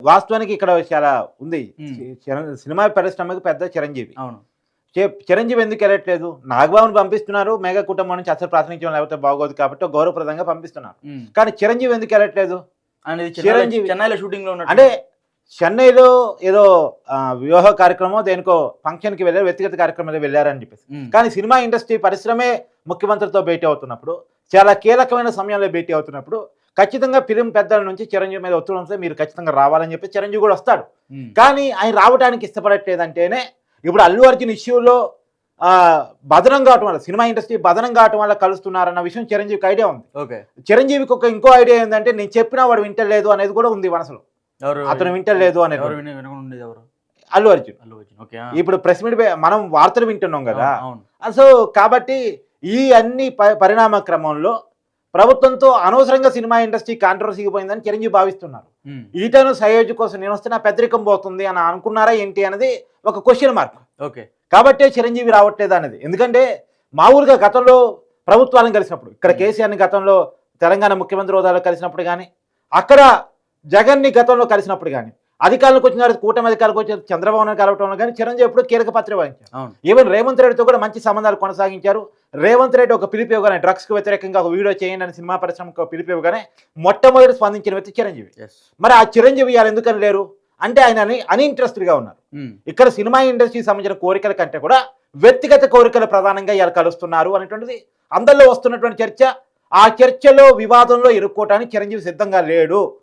వాస్తవానికి ఇక్కడ చాలా ఉంది. హ్మ్. సినిమా పరిశ్రమకు పెద్ద చిరంజీవి. అవును. చిరంజీవి ఎందుకు వెళ్ళట్లేదు? నాగబాబుని పంపిస్తున్నారు. మెగా కుటుంబం నుంచి అసలు ప్రాతినిధ్యం లేకపోతే బాగోదు కాబట్టి గౌరవప్రదంగా పంపిస్తున్నారు. కానీ చిరంజీవి ఎందుకు వెళ్ళట్లేదు? అనేది చిరంజీవి చెన్నైలో షూటింగ్‌లో ఉన్నట్టు. అంటే చెన్నైలో ఏదో వివాహ కార్యక్రమం దేనికో ఫంక్షన్‌కి వెళ్లారు. వ్యక్తిగత కార్యక్రమం మీద వెళ్లారని చెప్పేసి. కానీ సినిమా ఇండస్ట్రీ పరిశ్రమే ముఖ్యమంత్రితో భేటీ అవుతున్నప్పుడు, చాలా కీలకమైన సమయంలో భేటీ అవుతున్నప్పుడు ఖచ్చితంగా ఫిలిం పెద్దల నుంచి చిరంజీవి మీద ఒత్తిడి వస్తే మీరు ఖచ్చితంగా రావాలని చెప్పి చిరంజీవి కూడా వస్తాడు. కానీ ఆయన రావడానికి ఇష్టపడట్లేదంటేనే ఇప్పుడు అల్లు అర్జున్ ఇష్యూలో బదనం కావటం వల్ల సినిమా ఇండస్ట్రీ బదనం కావటం వల్ల కలుస్తున్నారన్న విషయం చిరంజీవికి ఐడియా ఉంది. ఓకే. చిరంజీవికి ఇంకో ఐడియా ఏంటంటే నేను చెప్పినా వాడు వింటలేదు అనేది కూడా ఉంది మనసులో. అతను వింటలేదు అనేది అల్లు అర్జున్. ఇప్పుడు ప్రెస్ మీట్ మనం వార్తలు వింటున్నాం కదా. సో కాబట్టి ఈ అన్ని పరిణామ క్రమంలో ప్రభుత్వంతో అనవసరంగా సినిమా ఇండస్ట్రీ కాంట్రవర్సీకి పోయిందని చిరంజీవి భావిస్తున్నారు. ఈటను సయోజు కోసం నేను వస్తే నా పెద్దరికం పోతుంది అని అనుకున్నారా ఏంటి అనేది ఒక క్వశ్చన్ మార్క్. ఓకే. కాబట్టే చిరంజీవి రావట్లేదు అనేది. ఎందుకంటే మామూలుగా గతంలో ప్రభుత్వాలను కలిసినప్పుడు, ఇక్కడ కేసీఆర్ని గతంలో తెలంగాణ ముఖ్యమంత్రి హోదాలో కలిసినప్పుడు కానీ, అక్కడ జగన్ని గతంలో కలిసినప్పుడు కానీ, అధికారులకు వచ్చిన తర్వాత కూటమి అధికారులకు వచ్చి చంద్రబాబు కలవటంలో కానీ చిరంజీవి ఎప్పుడు కీలక పాత్ర వహించారు. ఈవెన్ రేవంత్ రెడ్డితో కూడా మంచి సంబంధాలు కొనసాగించారు. రేవంత్ రెడ్డి ఒక పిలుపు ఇవ్వగానే డ్రగ్స్కి వ్యతిరేకంగా ఒక వీడియో చేయండి అని సినిమా పరిశ్రమకు పిలుపు ఇవ్వగానే మొట్టమొదటి స్పందించిన వ్యక్తి చిరంజీవి. మరి ఆ చిరంజీవి ఇవాళ ఎందుకని లేరు అంటే ఆయన అన్ఇంట్రెస్టెడ్గా ఉన్నారు. ఇక్కడ సినిమా ఇండస్ట్రీకి సంబంధించిన కోరికల కంటే కూడా వ్యక్తిగత కోరికలు ప్రధానంగా ఇవాళ కలుస్తున్నారు అనేటువంటిది అందరిలో వస్తున్నటువంటి చర్చ. ఆ చర్చలో వివాదంలో ఇరుక్కోవటానికి చిరంజీవి సిద్ధంగా లేడు.